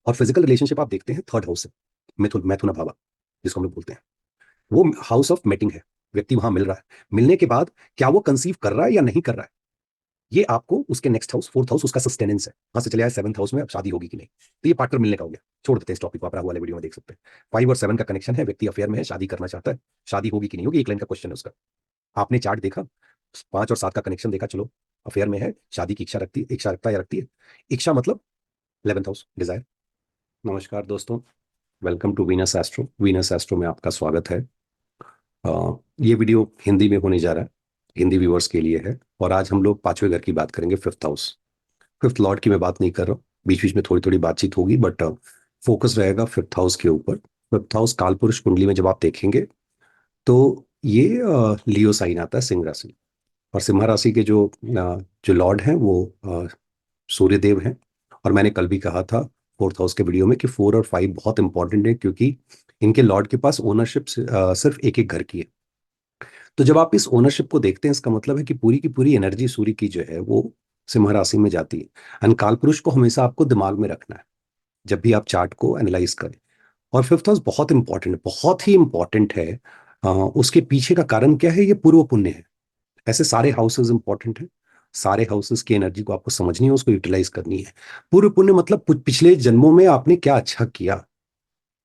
और physical relationship आप देखते हैं थर्ड हाउस से, मैथुना भावा जिसको हम लोग बोलते हैं, वो हाउस ऑफ मेटिंग है। व्यक्ति वहां मिल रहा है, मिलने के बाद क्या वो कंसीव कर रहा है या नहीं कर रहा है, ये आपको उसके नेक्स्ट हाउस फोर्थ हाउस उसका सस्टेनेंस है, वहां से चले आए सेवंथ हाउस में अब शादी होगी कि नहीं। तो ये पार्टनर मिलने का हो गया। छोड़ देते हैं इस टॉपिक को, आप राहु वाले वीडियो में देख सकते हैं। 5 और 7 का कनेक्शन है, व्यक्ति अफेयर में है, शादी करना चाहता है, शादी होगी कि नहीं होगी, एक लाइन का क्वेश्चन है उसका। आपने चार्ट देखा, 5 और 7 का कनेक्शन देखा, चलो अफेयर में है, शादी की इच्छा रखती है, इच्छा रखता है या रखती है। इच्छा मतलब 11th हाउस डिजायर। नमस्कार दोस्तों, welcome to Venus Astro. Venus Astro में आपका स्वागत है। ये वीडियो हिंदी में होने जा रहा है, हिंदी व्यूअर्स के लिए है। और आज हम लोग पांचवें घर की बात करेंगे, फिफ्थ हाउस। फिफ्थ लॉर्ड की मैं बात नहीं कर रहा हूँ, बीच बीच में थोड़ी थोड़ी बातचीत होगी, बट फोकस रहेगा फिफ्थ हाउस के ऊपर। फिफ्थ हाउस कालपुरुष कुंडली में जब आप देखेंगे तो ये लियो साइन आता है, सिंह राशि। और सिंह राशि के जो लॉर्ड हैं वो सूर्य देव हैं। और मैंने कल भी कहा था फोर्थ हाउस के वीडियो में कि 4 और 5 बहुत इंपॉर्टेंट है, क्योंकि इनके लॉर्ड के पास ओनरशिप सिर्फ एक एक घर की है। तो जब आप इस ओनरशिप को देखते हैं, इसका मतलब है कि पूरी की पूरी एनर्जी सूर्य की जो है वो सिंह राशि में जाती है। एंड कालपुरुष को हमेशा आपको दिमाग में रखना है जब भी आप चार्ट को एनालाइज करें। और फिफ्थ हाउस बहुत इंपॉर्टेंट है, बहुत ही इंपॉर्टेंट है। उसके पीछे का कारण क्या है, ये पूर्व पुण्य है। ऐसे सारे हाउसेस इंपॉर्टेंट हैं, सारे हाउसेस की एनर्जी को आपको समझनी है, उसको यूटिलाइज करनी है। पूर्व पुण्य मतलब पिछले जन्मों में आपने क्या अच्छा किया,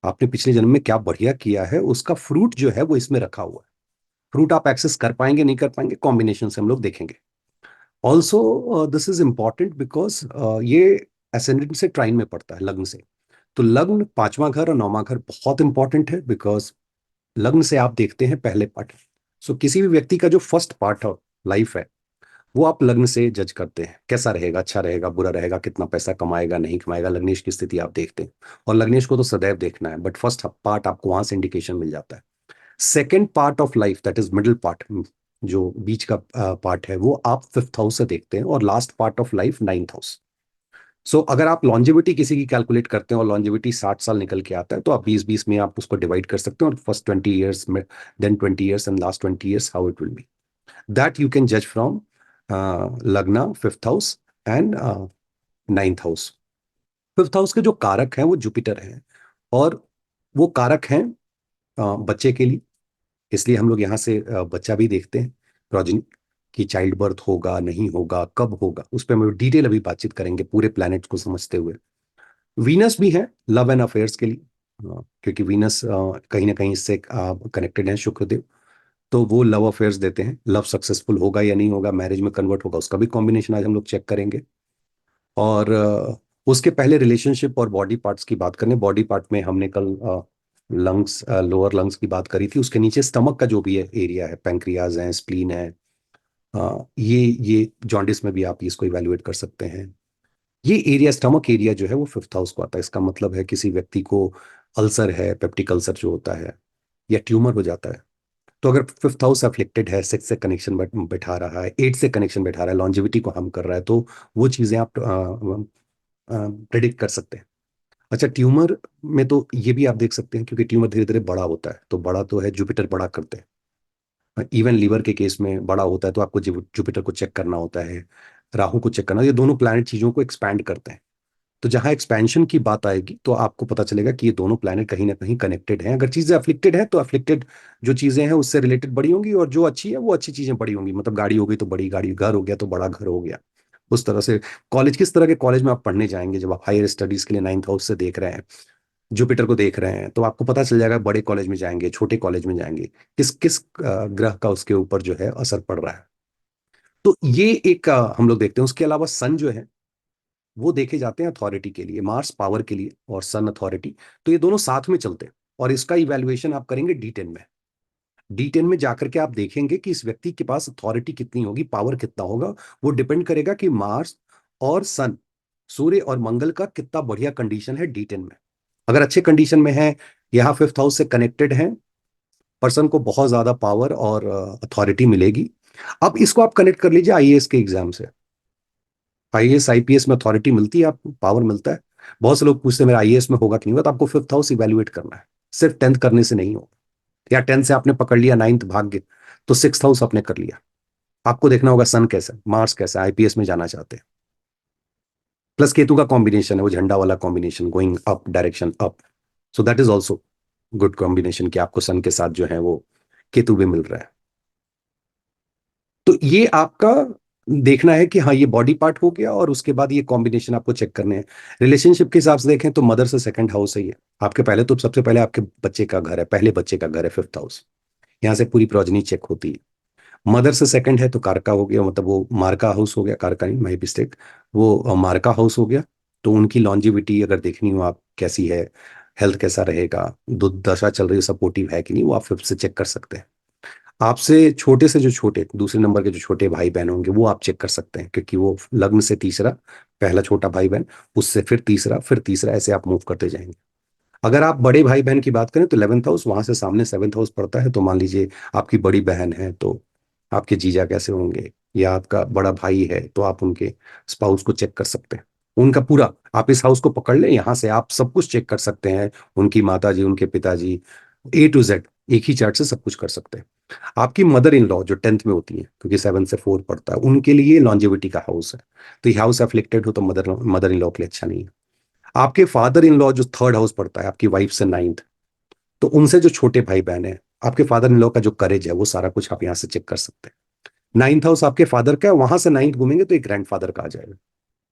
आपने पिछले जन्म में क्या बढ़िया किया है, उसका फ्रूट जो है वो इसमें रखा हुआ है। फ्रूट आप एक्सेस कर पाएंगे नहीं कर पाएंगे, कॉम्बिनेशन से हम लोग देखेंगे। Also this is important because ये एसेंडेंट से ट्राइन में पड़ता है, लग्न से। तो लग्न, पांचवां घर और नौवां घर बहुत इंपॉर्टेंट है, बिकॉज लग्न से आप देखते हैं पहले पार्ट। सो किसी भी व्यक्ति का जो फर्स्ट पार्ट है, लाइफ है, वो आप लग्न से जज करते हैं, कैसा रहेगा, अच्छा रहेगा, बुरा रहेगा, कितना पैसा कमाएगा, नहीं कमाएगा, लग्नेश की स्थिति आप देखते हैं। और लग्नेश को तो सदैव देखना है, बट फर्स्ट पार्ट आपको वहां से इंडिकेशन मिल जाता है। Second part of life, that is middle part, जो बीच का पार्ट है, वो आप फिफ्थ हाउस से देखते हैं। और last part of life ninth house. So अगर आप लॉन्जेविटी किसी की कैलकुलेट करते हैं और लॉन्जेविटी 60 साल निकल के आता है, तो आप 20-20 में आप उसको डिवाइड कर सकते हैं, और फर्स्ट 20 ईयर्स में, then 20 years and last 20 years how it will be, that you can जज from lagna, fifth house and ninth house. Fifth house के जो कारक हैं वो जुपिटर हैं, और वो कारक हैं बच्चे के लिए। इसलिए हम लोग यहाँ से बच्चा भी देखते हैं, प्रोजेनी, कि चाइल्ड बर्थ होगा नहीं होगा, कब होगा, उस पर हम डिटेल अभी बातचीत करेंगे पूरे प्लैनेट को समझते हुए। वीनस भी है लव एंड अफेयर्स के लिए, क्योंकि वीनस कहीं ना कहीं इससे कनेक्टेड है, शुक्रदेव। तो वो लव अफेयर्स देते हैं, लव सक्सेसफुल होगा या नहीं होगा, मैरिज में कन्वर्ट होगा, उसका भी कॉम्बिनेशन आज हम लोग चेक करेंगे। और उसके पहले रिलेशनशिप और बॉडी पार्ट्स की बात करें। बॉडी पार्ट में हमने कल लंग्स, लोअर लंग्स की बात करी थी, उसके नीचे स्टमक का जो भी है एरिया है, पैंक्रियाज है, स्प्लीन है, ये जॉन्डिस में भी आप इसको इवेल्युएट कर सकते हैं। ये एरिया, स्टमक एरिया जो है वो फिफ्थ हाउस को आता है। इसका मतलब है किसी व्यक्ति को अल्सर है, पेप्टिक अल्सर जो होता है, या ट्यूमर हो जाता है, तो अगर फिफ्थ हाउस अफ्लिक्टेड है, सिक्स से कनेक्शन बैठा रहा है, एट से कनेक्शन बैठा रहा है, लॉन्जिविटी को हम कर रहा है, तो वो चीजें आप प्रिडिक्ट कर सकते हैं। अच्छा, ट्यूमर में तो ये भी आप देख सकते हैं, क्योंकि ट्यूमर धीरे धीरे बड़ा होता है, तो बड़ा तो है, जुपिटर बड़ा करते हैं। इवन लीवर के केस में बड़ा होता है, तो आपको जुपिटर को चेक करना होता है, राहु को चेक करना, ये दोनों प्लैनेट चीजों को एक्सपैंड करते हैं। तो जहां एक्सपेंशन की बात आएगी तो आपको पता चलेगा कि ये दोनों प्लैनेट कहीं ना कहीं कनेक्टेड हैं। अगर चीजें अफ्लिक्टेड हैं तो अफ्लिक्टेड जो चीजें हैं उससे रिलेटेड बड़ी होंगी, और जो अच्छी है वो अच्छी चीजें बड़ी होंगी। मतलब गाड़ी हो गई तो बड़ी गाड़ी, घर हो गया तो बड़ा घर हो गया, उस तरह से। कॉलेज, किस तरह के कॉलेज में आप पढ़ने जाएंगे, जब आप हायर स्टडीज के लिए नाइन्थ हाउस से देख रहे हैं, जुपिटर को देख रहे हैं, तो आपको पता चल जाएगा बड़े कॉलेज में जाएंगे, छोटे कॉलेज में जाएंगे, किस किस ग्रह का उसके ऊपर जो है असर पड़ रहा है। तो ये एक हम लोग देखते हैं। उसके अलावा सन जो है वो देखे जाते हैं अथॉरिटी के लिए, मार्स पावर के लिए और सन अथॉरिटी। तो ये दोनों साथ में चलते हैं, और इसका इवैल्यूएशन आप करेंगे D10 में। D10 में जाकर के आप देखेंगे कि इस व्यक्ति के पास अथॉरिटी कितनी होगी, पावर कितना होगा। वो डिपेंड करेगा कि मार्स और सन, सूर्य और मंगल का कितना बढ़िया कंडीशन है D10 में। अगर अच्छे कंडीशन में है, यहाँ फिफ्थ हाउस से कनेक्टेड है, पर्सन को बहुत ज्यादा पावर और अथॉरिटी मिलेगी। अब इसको आप कनेक्ट कर लीजिए आईएएस के एग्जाम से। आईएएस आईपीएस में अथॉरिटी मिलती है, आपको पावर मिलता है। बहुत से लोग पूछते हैं मेरा आईएएस में होगा कि नहीं होगा, तो आपको फिफ्थ हाउस इवेल्युएट करना है, सिर्फ 10th करने से नहीं होगा। या 10th से आपने पकड़ लिया नाइन्थ भाग्य, तो सिक्स हाउस आपने कर लिया। आपको देखना होगा सन कैसा, मार्स कैसा, आईपीएस में जाना चाहते हैं। प्लस केतु का कॉम्बिनेशन है, वो झंडा वाला combination, going up, direction up. So that is also good combination कि आपको सन के साथ जो है वो केतु भी मिल रहा है। तो ये आपका देखना है कि हाँ ये बॉडी पार्ट हो गया, और उसके बाद ये कॉम्बिनेशन आपको चेक करने हैं। रिलेशनशिप के हिसाब से देखें तो मदर से सेकंड हाउस है ये आपके, पहले तो सबसे पहले आपके बच्चे का घर है, पहले बच्चे का घर है फिफ्थ हाउस, यहाँ से पूरी प्रोजनी चेक होती है। मदर से सेकंड है तो कारका हो गया, मतलब वो मार्का हाउस हो गया, कारका नहीं, माई मिस्टेक, वो मार्का हाउस हो गया। तो उनकी लॉन्जिविटी अगर देखनी हो आप कैसी है, हेल्थ कैसा रहेगा, दुर्दशा दशा चल रही है, सपोर्टिव है कि नहीं, वो आप फिफ्थ से चेक कर सकते हैं। आपसे छोटे से जो छोटे दूसरे नंबर के जो छोटे भाई बहन होंगे वो आप चेक कर सकते हैं, क्योंकि वो लग्न से तीसरा, पहला छोटा भाई बहन, उससे फिर तीसरा, फिर तीसरा, ऐसे आप मूव करते जाएंगे। अगर आप बड़े भाई बहन की बात करें तो 11th हाउस, वहां से सामने 7th हाउस पड़ता है। तो मान लीजिए आपकी बड़ी बहन है तो आपके जीजा कैसे होंगे, या आपका बड़ा भाई है तो आप उनके स्पाउस को चेक कर सकते हैं। उनका पूरा, आप इस हाउस को पकड़ लें, यहाँ से आप सब कुछ चेक कर सकते हैं, उनकी माता जी, उनके पिताजी, A to Z, एक ही चार्ट से सब कुछ कर सकते हैं। आपकी मदर इन लॉ जो 10th में होती है, क्योंकि 7 से 4 पड़ता है, उनके लिए लॉन्जेविटी का हाउस है। तो ये हाउस अफ्लिक्टेड हो तो मदर मदर इन लॉ के लिए अच्छा नहीं है। आपके फादर इन लॉ जो 3rd हाउस पड़ता है आपकी वाइफ से 9th, तो उनसे जो छोटे भाई बहन है, आपके फादर इन लॉ का जो करेज है, वो सारा कुछ आप यहाँ से चेक कर सकते हैं। 9th हाउस आपके फादर का है, वहां से 9th घूमेंगे तो एक ग्रैंड फादर का आ जाएगा।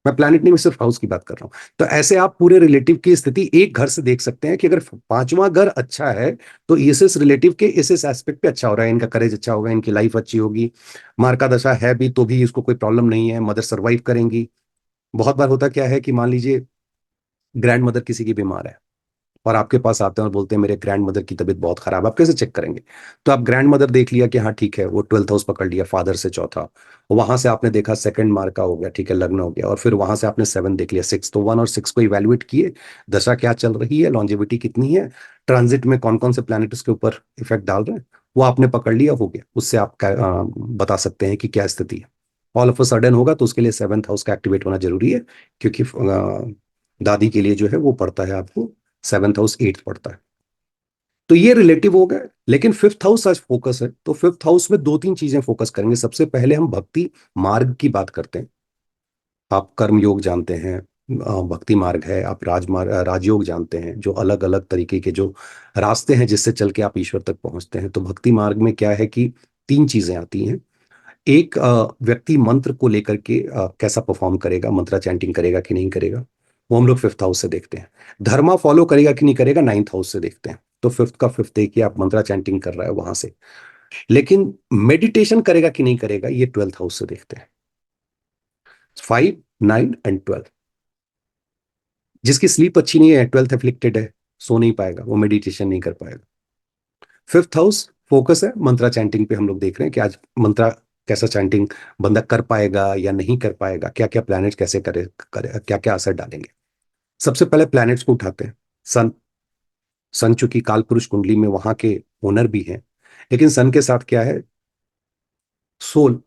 मैं प्लैनेट नहीं, मैं सिर्फ हाउस की बात कर रहा हूं। तो ऐसे आप पूरे रिलेटिव की स्थिति एक घर से देख सकते हैं कि अगर पांचवा घर अच्छा है तो इस रिलेटिव के इस एस्पेक्ट पे अच्छा हो रहा है, इनका करेज अच्छा होगा, इनकी लाइफ अच्छी होगी। मार्का दशा है भी तो भी इसको कोई प्रॉब्लम नहीं है, मदर सर्वाइव करेंगी। बहुत बार होता क्या है कि मान लीजिए ग्रैंड मदर किसी की बीमार है और आपके पास आते हैं और बोलते हैं मेरे ग्रैंड मदर की तबीयत बहुत खराब है, आप कैसे चेक करेंगे? तो आप ग्रैंड मदर देख लिया कि हाँ ठीक है, वो 12th हाउस पकड़ लिया, फादर से चौथा, वहां से आपने देखा सेकंड मार्का हो गया, ठीक है, लग्न हो गया, और फिर वहां से आपने 7 देख लिया, 6, तो 1 और 6 को इवेल्युएट किए, दशा क्या चल रही है, लॉन्जेविटी कितनी है, ट्रांजिट में कौन कौन से प्लैनेट उसके ऊपर इफेक्ट डाल रहे हैं, वो आपने पकड़ लिया, हो गया। उससे आप बता सकते हैं कि क्या स्थिति है। ऑल ऑफ अ सडन होगा तो उसके लिए 7th हाउस का एक्टिवेट होना जरूरी है, क्योंकि दादी के लिए जो है वो पड़ता है आपको 7th हाउस 8th पड़ता है। तो ये रिलेटिव हो गए। लेकिन फिफ्थ हाउस आज फोकस है, तो फिफ्थ हाउस में दो तीन चीजें फोकस करेंगे। सबसे पहले हम भक्ति मार्ग की बात करते हैं। आप कर्म योग जानते हैं, भक्ति मार्ग है, आप राजमार्ग, राजयोग जानते हैं, जो अलग अलग तरीके के जो रास्ते हैं जिससे चल के आप ईश्वर तक पहुंचते हैं। तो भक्ति मार्ग में क्या है कि तीन चीजें आती हैं। एक, व्यक्ति मंत्र को लेकर के कैसा परफॉर्म करेगा, मंत्रा चैंटिंग करेगा कि नहीं करेगा, वो हम लोग फिफ्थ हाउस से देखते हैं। धर्मा फॉलो करेगा कि नहीं करेगा, 9th हाउस से देखते हैं। तो फिफ्थ का फिफ्थ देखिए, आप मंत्रा चैंटिंग कर रहा है वहां से। लेकिन मेडिटेशन करेगा कि नहीं करेगा, ये 12th हाउस से देखते हैं। 5, 9 एंड 12, जिसकी स्लीप अच्छी नहीं है, 12th एफ्लिक्टेड है, सो नहीं पाएगा, वो मेडिटेशन नहीं कर पाएगा। फिफ्थ हाउस फोकस है मंत्रा चैंटिंग पे, हम लोग देख रहे हैं कि आज मंत्रा कैसा चैंटिंग बंदा कर पाएगा या नहीं कर पाएगा, क्या क्या प्लैनेट कैसे करे क्या क्या असर डालेंगे। सबसे पहले प्लैनेट्स को उठाते हैं। सन। सन चूंकि काल पुरुष कुंडली में वहां के ओनर भी हैं, लेकिन सन के साथ क्या है, सोल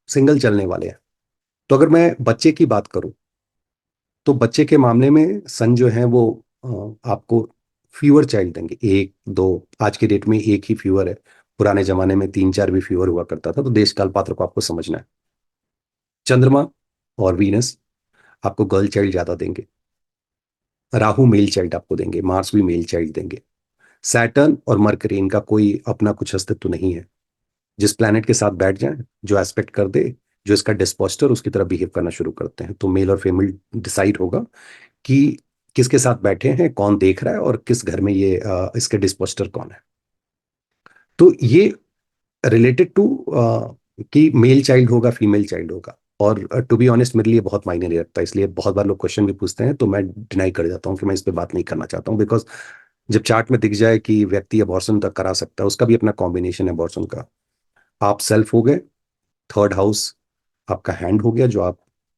सिंगल चलने वाले हैं। तो अगर मैं बच्चे की बात करूं तो बच्चे के मामले में सन जो है वो आपको फीवर चाइल्ड देंगे, एक दो। आज के डेट में एक ही फीवर है, पुराने जमाने में 3 4 भी फीवर हुआ करता था। तो देश काल पात्र को आपको समझना है। चंद्रमा और वीनस आपको गर्ल चाइल्ड ज्यादा देंगे, राहु मेल चाइल्ड आपको देंगे, मार्स भी मेल चाइल्ड देंगे। सैटर्न और मरकरी, इनका कोई अपना कुछ अस्तित्व नहीं है। जिस प्लैनेट के साथ बैठ जाए, जो एस्पेक्ट कर दे, जो इसका डिस्पोस्टर उसकी तरह बिहेव करना शुरू करते हैं। तो मेल और फीमेल डिसाइड होगा कि किसके साथ बैठे हैं, कौन देख रहा है, और किस घर में ये इसके डिस्पोस्टर कौन है। तो ये रिलेटेड टू कि मेल चाइल्ड होगा फीमेल चाइल्ड होगा। और टू बी ऑनेस्ट मेरे लिए बहुत मायने नहीं रखता, इसलिए बहुत बार लोग क्वेश्चन भी पूछते हैं तो मैं डिनाई कर जाता हूँ कि मैं इस पे बात नहीं करना चाहता हूँ। बिकॉज जब चार्ट में दिख जाए कि व्यक्ति अबॉर्शन तक करा सकता है, उसका भी अपना कॉम्बिनेशन है अबॉर्शन का। आप सेल्फ हो गए, 3rd हाउस आपका हैंड हो गया जो आप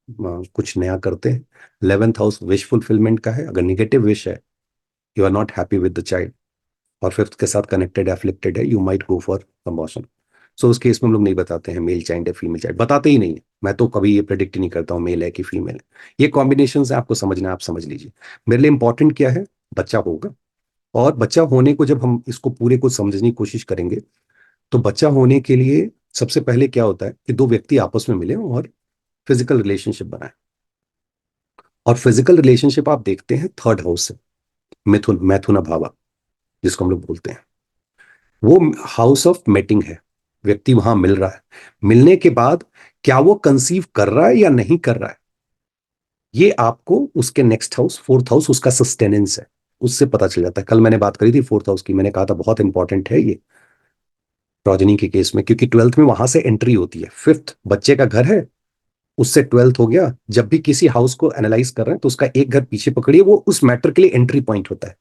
कुछ नया करते हैं। 11th हाउस विश फुलफिलमेंट का है, अगर निगेटिव विश है, you are not happy with the child, और फिफ्थ के साथ कनेक्टेड एफ्लिक्टेड है, you might go for abortion. So उस केस में हम लोग नहीं बताते हैं मेल चाइल्ड है फीमेल चाइल्ड, बताते ही नहीं है। मैं तो कभी ये प्रेडिक्ट ही नहीं करता हूँ मेल है कि फीमेल है। ये कॉम्बिनेशन है, आपको समझना है, आप समझ लीजिए। मेरे लिए इंपॉर्टेंट क्या है, बच्चा होगा। और बच्चा होने को जब हम इसको पूरे को समझने की कोशिश करेंगे, तो बच्चा होने के लिए सबसे पहले क्या होता है कि दो व्यक्ति आपस में मिले और फिजिकल रिलेशनशिप बनाए। और फिजिकल रिलेशनशिप आप देखते हैं थर्ड हाउस से, मिथुन, मैथुना भावा जिसको हम लोग बोलते हैं, वो हाउस ऑफ मेटिंग है। व्यक्ति वहां मिल रहा है, मिलने के बाद क्या वो कंसीव कर रहा है या नहीं कर रहा है, ये आपको उसके नेक्स्ट हाउस, फोर्थ हाउस, उसका सस्टेनेंस है, उससे पता चल जाता है। कल मैंने बात करी थी फोर्थ हाउस की, मैंने कहा था बहुत इंपॉर्टेंट है ये प्रोजेनी के केस में, क्योंकि ट्वेल्थ में वहां से एंट्री होती है। फिफ्थ बच्चे का घर है, उससे ट्वेल्थ हो गया। जब भी किसी हाउस को एनालाइज कर रहे हैं तो उसका एक घर पीछे पकड़िए, वो उस मैटर के लिए एंट्री पॉइंट होता है।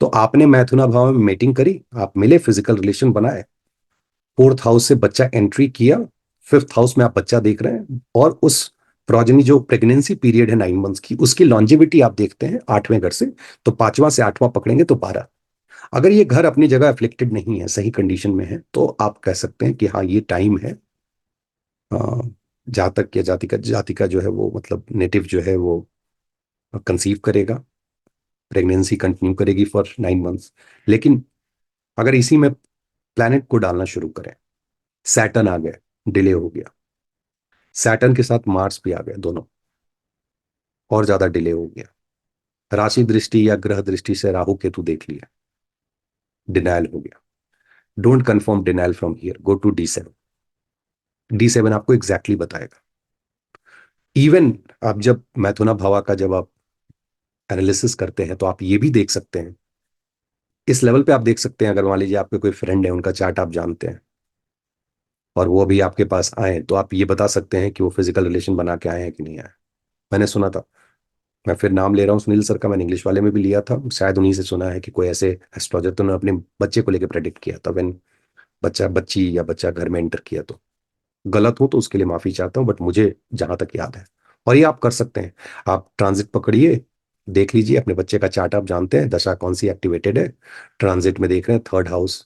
तो आपने मैथुना भाव में मीटिंग करी, आप मिले, फिजिकल रिलेशन बनाए, फोर्थ हाउस से बच्चा एंट्री किया, फिफ्थ हाउस में आप बच्चा देख रहे हैं, और उस प्रोजेनी जो प्रेगनेंसी पीरियड है 9 मंथ्स की, उसकी लॉन्जिविटी आप देखते हैं 8वें घर से, तो 5वां से 8वां पकड़ेंगे तो 12। अगर ये घर अपनी जगह अफ्लिक्टेड नहीं है, सही कंडीशन में है, तो आप कह सकते हैं कि हाँ ये टाइम है जातक या जाति का जो है वो, मतलब नेटिव जो है वो कंसीव करेगा, प्रेगनेंसी कंटिन्यू करेगी फॉर 9 मंथ्स। लेकिन अगर इसी में प्लैनेट को डालना शुरू करें, सैटर्न आ गए, डिले हो गया, सैटर्न के साथ मार्स भी आ गए दोनों, और ज्यादा डिले हो गया, राशि दृष्टि या ग्रह दृष्टि से राहु केतु देख लिया, डिनायल हो गया। Don't confirm denial from here, go to D7। D7 आपको एग्जैक्टली बताएगा। इवन आप जब मैथुना भावा का जब आप एनालिसिस करते हैं तो आप ये भी देख सकते हैं, इस लेवल पे आप देख सकते हैं, अगर मान लीजिए आपके कोई फ्रेंड है, उनका चार्ट आप जानते हैं, और वो अभी आपके पास आए, तो आप ये बता सकते हैं कि वो फिजिकल रिलेशन बना के आए हैं कि नहीं आए। मैंने सुना था, मैं फिर नाम ले रहा हूँ सुनील सर का, मैंने इंग्लिश वाले में भी लिया था, शायद उन्हीं से सुना है कि कोई ऐसे एस्ट्रोलॉजर, तो उन्होंने अपने बच्चे को लेकर प्रेडिक्ट किया था, व्हेन बच्चा, बच्ची या बच्चा घर में एंटर किया। तो गलत हो तो उसके लिए माफी चाहता हूँ, बट मुझे जहां तक याद है। और ये आप कर सकते हैं, आप ट्रांजिट पकड़िए, देख लीजिए अपने बच्चे का चार्ट, आप जानते हैं दशा कौन सी एक्टिवेटेड है, ट्रांजिट में देख रहे हैं थर्ड हाउस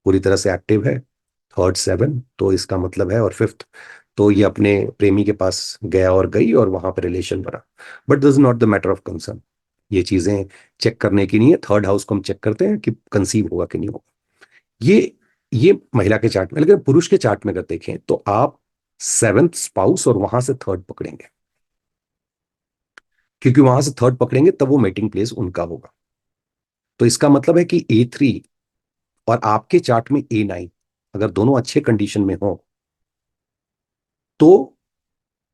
पूरी तरह से एक्टिव है, थर्ड 7, तो इसका मतलब है, और फिफ्थ, तो ये अपने प्रेमी के पास गया और गई और वहां पर रिलेशन बना। But this is not the matter of concern, ये चीजें चेक करने की नहीं है। थर्ड हाउस को हम चेक करते हैं कि कंसीव होगा कि नहीं होगा, ये महिला के चार्ट में। लेकिन पुरुष के चार्ट में अगर देखें तो आप सेवेंथ स्पाउस और वहां से थर्ड पकड़ेंगे, क्योंकि वहां से थर्ड पकड़ेंगे तब वो मेटिंग प्लेस उनका होगा। तो इसका मतलब है कि A3 और आपके चार्ट में A9 अगर दोनों अच्छे कंडीशन में हो तो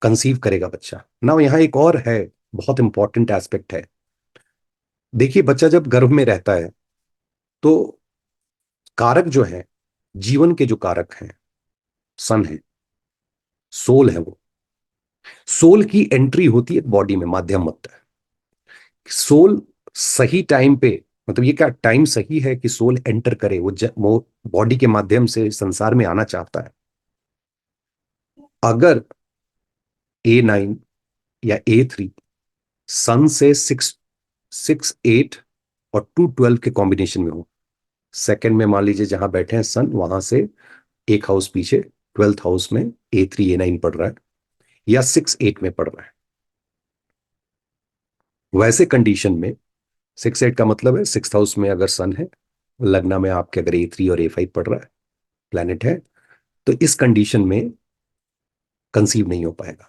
कंसीव करेगा बच्चा ना। यहाँ एक और है, बहुत इंपॉर्टेंट एस्पेक्ट है। देखिए बच्चा जब गर्भ में रहता है तो कारक जो है, जीवन के जो कारक हैं, सन है, सोल है, वो सोल की एंट्री होती है बॉडी में माध्यम मत है। सोल सही टाइम पे, मतलब ये क्या टाइम सही है कि सोल एंटर करे, वो बॉडी के माध्यम से संसार में आना चाहता है। अगर A9 या A3 सन से 6 6 8 और 2 12 के कॉम्बिनेशन में हो, सेकंड में मान लीजिए जहां बैठे हैं सन, वहां से एक हाउस पीछे ट्वेल्थ हाउस में A3 A9 पढ़ रहा है, या 6 8 में पढ़ रहा है, वैसे कंडीशन में 6 8 का मतलब है सिक्स हाउस में अगर सन है, लग्न में आपके अगर A3 और A5 पढ़ रहा है, प्लैनेट है, तो इस कंडीशन में कंसीव नहीं हो पाएगा।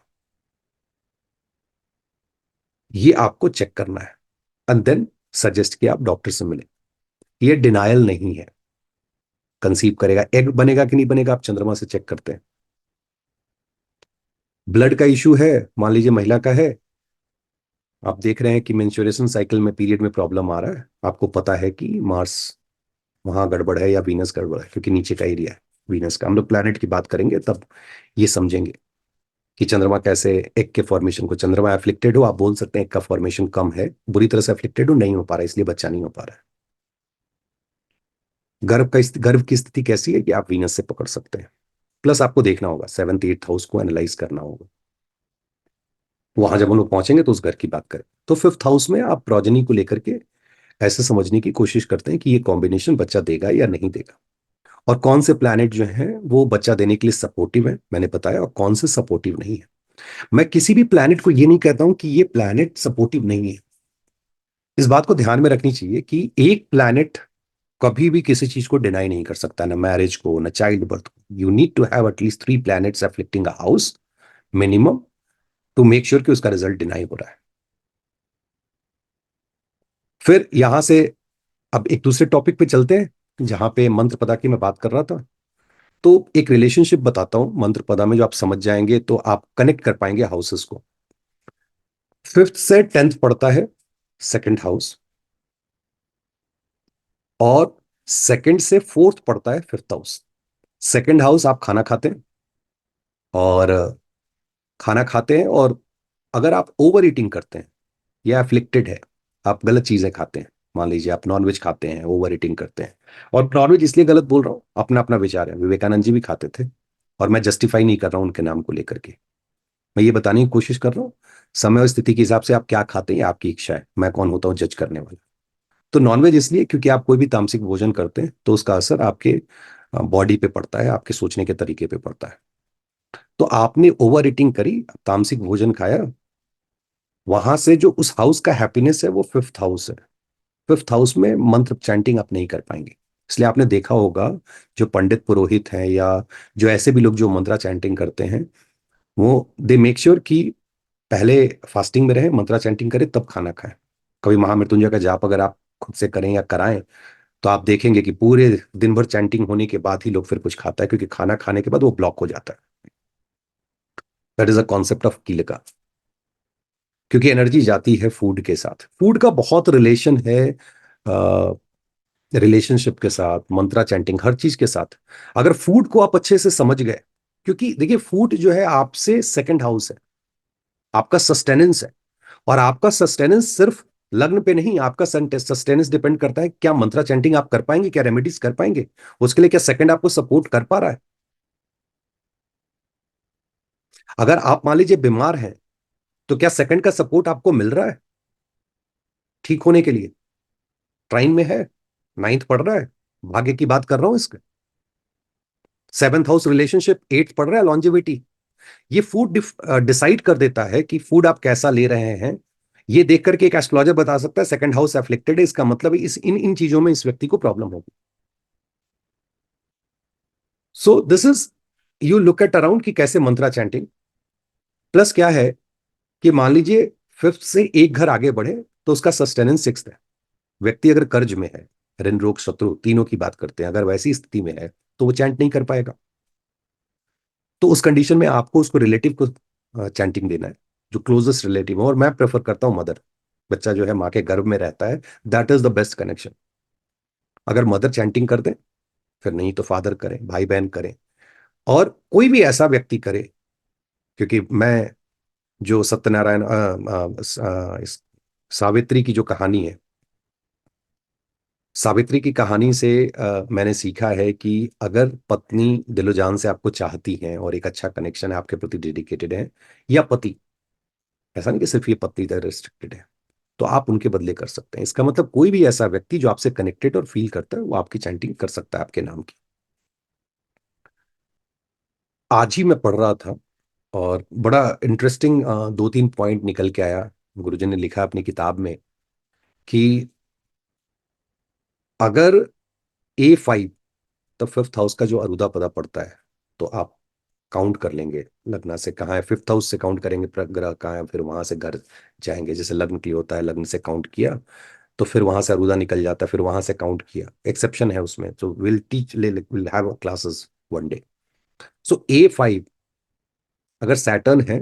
ये आपको चेक करना है, एंड देन सजेस्ट किया आप डॉक्टर से मिले। ये डिनायल नहीं है, कंसीव करेगा। एग बनेगा कि नहीं बनेगा आप चंद्रमा से चेक करते हैं। ब्लड का इशू है, मान लीजिए महिला का है, आप देख रहे हैं कि मेंस्ट्रुएशन साइकिल में पीरियड में प्रॉब्लम आ रहा है, आपको पता है कि मार्स वहां गड़बड़ है या वीनस गड़बड़ है, क्योंकि नीचे का एरिया है वीनस का। हम लोग प्लैनेट की बात करेंगे तब ये समझेंगे कि चंद्रमा कैसे एग के फॉर्मेशन को, चंद्रमा एफ्लिक्टेड हो, आप बोल सकते हैं एग का फॉर्मेशन कम है, बुरी तरह से एफ्लिक्टेड हो, नहीं हो पा रहा है, इसलिए बच्चा नहीं हो पा रहा है। गर्भ की स्थिति कैसी है कि आप वीनस से पकड़ सकते हैं। प्लस आपको देखना होगा सेवंथ एट्थ हाउस को एनालाइज करना होगा। वहां जब हम लोग पहुंचेंगे तो उस घर की बात करें। तो फिफ्थ हाउस में आप प्रोजनी को लेकर के ऐसे समझने की कोशिश करते हैं कि ये कॉम्बिनेशन बच्चा देगा या नहीं देगा, और कौन से प्लैनेट जो है वो बच्चा देने के लिए सपोर्टिव है, मैंने बताया, और कौन से सपोर्टिव नहीं है। मैं किसी भी प्लैनेट को ये नहीं कहता हूं कि ये प्लैनेट सपोर्टिव नहीं है। इस बात को ध्यान में रखनी चाहिए कि एक प्लैनेट कभी भी किसी चीज को डिनाई नहीं कर सकता, ना मैरिज को, ना चाइल्ड बर्थ को। You need to have at least 3 planets afflicting a house minimum, to make sure कि उसका रिजल्ट डिनाई हो रहा है। फिर यहां से अब एक दूसरे टॉपिक पे चलते हैं जहां पे मंत्र पदा की मैं बात कर रहा था। तो एक रिलेशनशिप बताता हूं मंत्र पदा में, जो आप समझ जाएंगे तो आप कनेक्ट कर पाएंगे हाउसेस को। फिफ्थ से टेंथ पड़ता है सेकंड हाउस, और सेकंड से फोर्थ पड़ता है फिफ्थ हाउस। सेकंड हाउस आप खाना खाते हैं, और खाना खाते हैं, और अगर आप ओवर ईटिंग करते हैं या अफ्लिक्टेड है, आप गलत चीजें खाते हैं, मान लीजिए आप नॉनवेज खाते हैं, ओवर ईटिंग करते हैं। और नॉनवेज इसलिए गलत बोल रहा हूँ, अपना अपना विचार है, विवेकानंद जी भी खाते थे, और मैं जस्टिफाई नहीं कर रहा हूँ उनके नाम को लेकर के। मैं ये बताने की कोशिश कर रहा हूँ, समय और स्थिति के हिसाब से आप क्या खाते हैं ये आपकी इच्छा है, मैं कौन होता हूँ जज करने वाला। तो नॉनवेज इसलिए क्योंकि आप कोई भी तामसिक भोजन करते हैं तो उसका असर आपके बॉडी पे पड़ता है, आपके सोचने के तरीके पे पड़ता है। तो आपने ओवर ईटिंग करी, तामसिक भोजन खाया, वहां से जो उस हाउस का हैप्पीनेस है वो फिफ्थ हाउस है। फिफ्थ हाउस में मंत्र चैंटिंग आप नहीं कर पाएंगे। इसलिए आपने देखा होगा, जो पंडित पुरोहित हैं या जो ऐसे भी लोग जो मंत्रा चैंटिंग करते हैं, वो दे मेक श्योर कि पहले फास्टिंग में रहे, मंत्रा चैंटिंग करें, तब खाना खाएं। कभी महामृत्युंजय का जाप अगर आप खुद से करें या कराएं, तो आप देखेंगे कि पूरे दिन भर चैंटिंग होने के बाद ही लोग फिर कुछ खाता है, क्योंकि खाना खाने के बाद वो ब्लॉक हो जाता है। That is a concept of कीलका। क्योंकि एनर्जी जाती है फूड के साथ, फूड का बहुत रिलेशन है रिलेशनशिप के साथ, मंत्रा चैंटिंग, हर चीज के साथ। अगर फूड को आप अच्छे से समझ गए, क्योंकि देखिए फूड जो है आपसे सेकंड हाउस है, आपका सस्टेनेंस है। और आपका सस्टेनेंस सिर्फ लग्न पे नहीं, आपका सस्टेनेंस डिपेंड करता है क्या मंत्रा चैंटिंग आप कर पाएंगे, क्या रेमेडीज कर पाएंगे, उसके लिए क्या सेकंड आपको सपोर्ट कर पा रहा है। अगर आप मान लीजिए बीमार हैं, तो क्या सेकंड का सपोर्ट आपको मिल रहा है ठीक होने के लिए? ट्राइन में है, नाइन्थ पढ़ रहा है, भाग्य की बात कर रहा हूं इसके। सेवंथ हाउस रिलेशनशिप, एट्थ पढ़ रहा है, लॉन्जेविटी। ये फूड डिसाइड कर देता है कि फूड आप कैसा ले रहे हैं। ये देख करके एक एस्ट्रोलॉजर बता सकता है सेकंड हाउस एफ्लिक्टेड है, इसका मतलब इस इन इन चीजों में इस व्यक्ति को प्रॉब्लम होगी। So this is, you look at around कि कैसे मंत्रा चैंटिंग। प्लस क्या है कि मान लीजिए फिफ्थ से एक घर आगे बढ़े, तो उसका सस्टेनेंस सिक्स है। व्यक्ति अगर कर्ज में है, ऋण रोग शत्रु तीनों की बात करते हैं, अगर वैसी स्थिति में है, तो वो चैंट नहीं कर पाएगा। तो उस कंडीशन में आपको उसको रिलेटिव को चैंटिंग देना है, जो क्लोजेस्ट रिलेटिव हो, और मैं प्रेफर करता हूं मदर। बच्चा जो है माँ के गर्भ में रहता है, that is the best connection. अगर मदर चैंटिंग कर दे, फिर नहीं तो फादर करें, भाई बहन करें, और कोई भी ऐसा व्यक्ति करे। क्योंकि मैं जो सत्यनारायण सावित्री की जो कहानी है, सावित्री की कहानी से मैंने सीखा है कि अगर पत्नी दिलो जान से आपको चाहती है और एक अच्छा कनेक्शन है, आपके प्रति डेडिकेटेड है, या पति, ऐसा नहीं कि सिर्फ ये पत्नी तक रिस्ट्रिक्टेड है, तो आप उनके बदले कर सकते हैं। इसका मतलब कोई भी ऐसा व्यक्ति जो आपसे कनेक्टेड और फील करता है, वो आपकी चैंटिंग कर सकता है आपके नाम की। आज ही मैं पढ़ रहा था, और बड़ा इंटरेस्टिंग दो तीन पॉइंट निकल के आया। गुरुजी ने लिखा अपनी किताब में कि अगर A5, तो फिफ्थ हाउस का जो अरुदा पदा पड़ता है, तो आप काउंट कर लेंगे लग्न से कहाँ है, फिफ्थ हाउस से काउंट करेंगे ग्रह कहाँ है, फिर वहां से घर जाएंगे। जैसे लग्न की होता है, लग्न से काउंट किया, तो फिर वहां से अरुदा निकल जाता है, फिर वहां से काउंट किया। एक्सेप्शन है उसमें, तो will teach, will have classes one day. So A5 अगर सैटर्न है,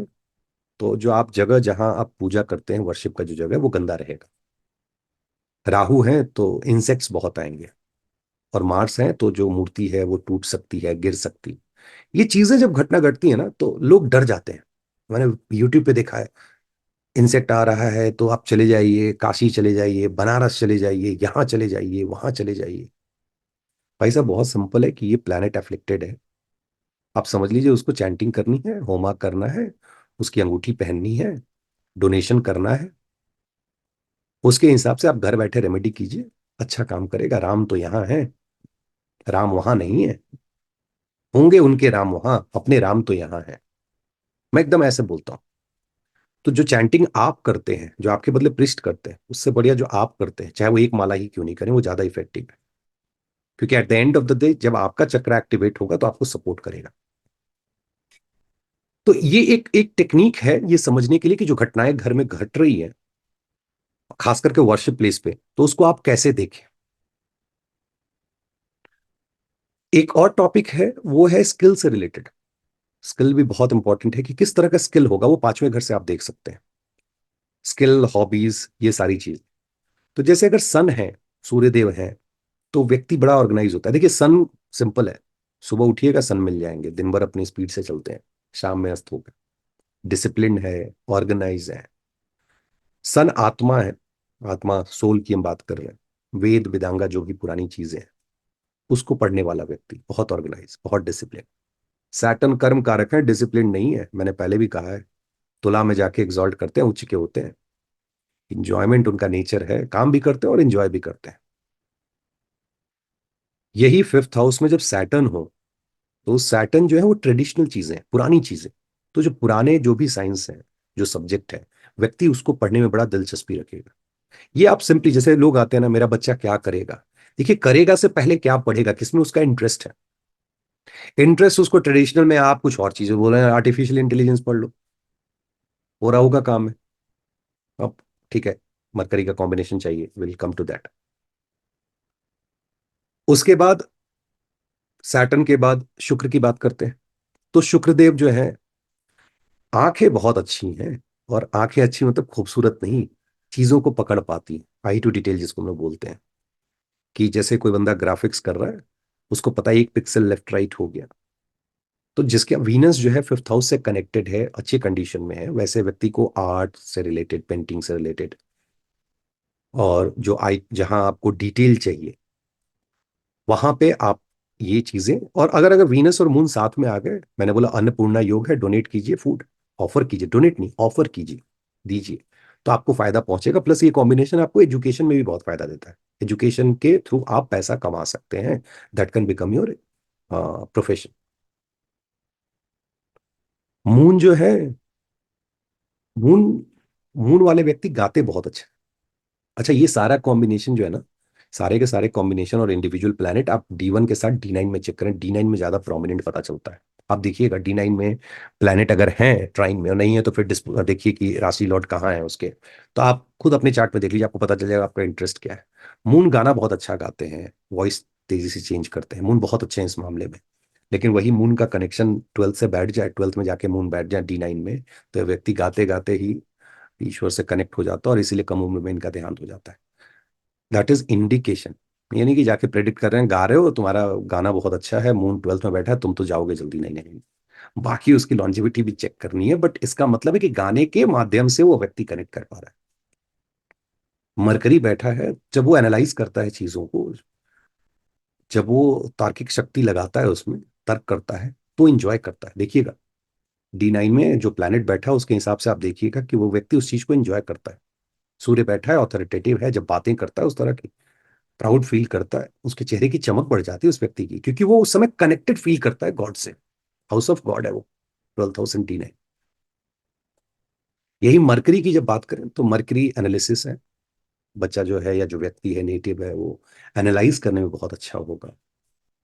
तो जो आप जगह जहां आप पूजा करते हैं, वर्शिप का जो जगह है, वो गंदा रहेगा। राहु है तो इंसेक्ट्स बहुत आएंगे, और मार्स है तो जो मूर्ति है वो टूट सकती है, गिर सकती। ये चीजें जब घटना घटती है ना, तो लोग डर जाते हैं। मैंने यूट्यूब पे देखा है, इंसेक्ट आ रहा है तो आप चले जाइए, काशी चले जाइए, बनारस चले जाइए, यहाँ चले जाइए, वहां चले जाइए। भाई साहब बहुत सिंपल है कि ये प्लैनेट एफ्लिक्टेड है। आप समझ लीजिए, उसको चैंटिंग करनी है, होमा करना है, उसकी अंगूठी पहननी है, डोनेशन करना है। उसके हिसाब से आप घर बैठे रेमेडी कीजिए, अच्छा काम करेगा। राम तो यहाँ है, राम वहां नहीं है। होंगे उनके राम वहां, अपने राम तो यहाँ है। मैं एकदम ऐसे बोलता हूँ। तो जो चैंटिंग आप करते हैं, जो आपके बदले प्रिस्ट करते हैं, उससे बढ़िया जो आप करते हैं, चाहे वो एक माला ही क्यों नहीं करें, वो ज्यादा इफेक्टिव है। क्योंकि at the end of the day जब आपका चक्र एक्टिवेट होगा, तो आपको सपोर्ट करेगा। तो ये एक एक टेक्निक है ये समझने के लिए कि जो घटनाएं घर में घट रही है, खास करके वर्शिप प्लेस पे, तो उसको आप कैसे देखें। एक और टॉपिक है, वो है स्किल से रिलेटेड। स्किल भी बहुत इंपॉर्टेंट है कि किस तरह का स्किल होगा, वो पांचवें घर से आप देख सकते हैं। स्किल, हॉबीज, ये सारी चीज। तो जैसे अगर सन है, सूर्यदेव है, तो व्यक्ति बड़ा ऑर्गेनाइज होता है। देखिए सन सिंपल है, सुबह उठिएगा सन मिल जाएंगे, दिन भर अपनी स्पीड से चलते हैं, शाम में अस्त होगा। डिसिप्लिन है, ऑर्गेनाइज है। सन आत्मा है, आत्मा सोल की हम बात कर रहे हैं। वेद वेदांगा जो भी पुरानी चीजें हैं, उसको पढ़ने वाला व्यक्ति बहुत ऑर्गेनाइज, बहुत डिसिप्लिन। सैटर्न कर्म कारक है, डिसिप्लिन नहीं है, मैंने पहले भी कहा है। तुला में जाके एग्जॉल्ट करते हैं, उच्च के होते हैं। इंजॉयमेंट उनका नेचर है, काम भी करते हैं और इंजॉय भी करते हैं। यही फिफ्थ हाउस में जब सैटर्न हो, तो सैटर्न जो है वो ट्रेडिशनल चीजें हैं, पुरानी चीजें। तो जो पुराने जो भी साइंस है, जो सब्जेक्ट है, व्यक्ति उसको पढ़ने में बड़ा दिलचस्पी रखेगा। ये आप सिंपली, जैसे लोग आते हैं ना, मेरा बच्चा क्या करेगा। देखिए करेगा से पहले क्या पढ़ेगा, किसमें उसका इंटरेस्ट है। इंटरेस्ट उसको ट्रेडिशनल में, आप कुछ और चीजें बोल रहे हैं, आर्टिफिशियल इंटेलिजेंस पढ़ लो, हो रहा होगा काम है। अब ठीक है, मरकरी का कॉम्बिनेशन चाहिए, विल कम टू दैट। उसके बाद सैटर्न के बाद शुक्र की बात करते हैं। तो शुक्रदेव जो है, आंखें बहुत अच्छी हैं। और आंखें अच्छी मतलब खूबसूरत नहीं, चीजों को पकड़ पाती, आई टू डिटेल जिसको हम लोग बोलते हैं। कि जैसे कोई बंदा ग्राफिक्स कर रहा है, उसको पता है एक पिक्सल लेफ्ट राइट हो गया। तो जिसके वीनस जो है फिफ्थ हाउस से कनेक्टेड है, अच्छी कंडीशन में है, वैसे व्यक्ति को आर्ट से रिलेटेड, पेंटिंग से रिलेटेड, और जो आई जहां आपको डिटेल चाहिए, वहां पे आप ये चीजें। और अगर अगर वीनस और मून साथ में आ गए, मैंने बोला अन्नपूर्णा योग है, डोनेट कीजिए फूड, ऑफर कीजिए, डोनेट नहीं ऑफर कीजिए, दीजिए, तो आपको फायदा पहुंचेगा। प्लस ये कॉम्बिनेशन आपको एजुकेशन में भी बहुत फायदा देता है। एजुकेशन के थ्रू आप पैसा कमा सकते हैं, that can become your profession. Moon जो है, मून मून वाले व्यक्ति गाते बहुत अच्छा। अच्छा, ये सारा कॉम्बिनेशन जो है ना, सारे के सारे कॉम्बिनेशन और इंडिविजुअल प्लैनेट आप D1 के साथ D9 में चेक करें, D9 में ज्यादा प्रोमिनेंट पता चलता है। आप देखिएगा D9 में प्लैनेट अगर हैं ट्राइन में, और नहीं है तो फिर देखिए कि राशि लॉर्ड कहाँ है उसके। तो आप खुद अपने चार्ट में देख लीजिए, आपको पता चल जाएगा आपका इंटरेस्ट क्या है। मून गाना बहुत अच्छा गाते हैं, वॉइस तेजी से चेंज करते हैं, मून बहुत अच्छे हैं इस मामले में। लेकिन वही मून का कनेक्शन ट्वेल्थ से बैठ जाए, ट्वेल्थ में जाके मून बैठ जाए D9 में, तो व्यक्ति गाते गाते ही ईश्वर से कनेक्ट हो जाता है, और इसीलिए कम उम्र में इनका देहांत हो जाता है। That is indication. यानी कि जाके प्रेडिक्ट कर रहे हैं, गा रहे हो, तुम्हारा गाना बहुत अच्छा है, मून ट्वेल्थ में बैठा है, तुम तो जाओगे जल्दी। नहीं नहीं, बाकी उसकी लॉन्जिविटी भी चेक करनी है, बट इसका मतलब है कि गाने के माध्यम से वो व्यक्ति कनेक्ट कर पा रहा है। मरकरी बैठा है, जब वो एनालाइज करता है चीजों को, जब वो तार्किक शक्ति लगाता है उसमें, तर्क करता है, तो इंजॉय करता है। देखिएगा D9 में जो प्लैनेट बैठा है, उसके हिसाब से आप देखिएगा कि वो व्यक्ति उस चीज को एंजॉय करता है। सूर्य बैठा है, ऑथोरिटेटिव है, जब बातें करता है उस तरह की, प्राउड फील करता है, उसके चेहरे की चमक बढ़ जाती है उस व्यक्ति की, क्योंकि वो उस समय कनेक्टेड फील करता है गॉड से। हाउस ऑफ गॉड है वो, 12,000 D9। यही मरकरी की जब बात करें, तो मरकरी एनालिसिस है। बच्चा जो है या जो व्यक्ति है नेटिव है, वो एनालाइज करने में बहुत अच्छा होगा,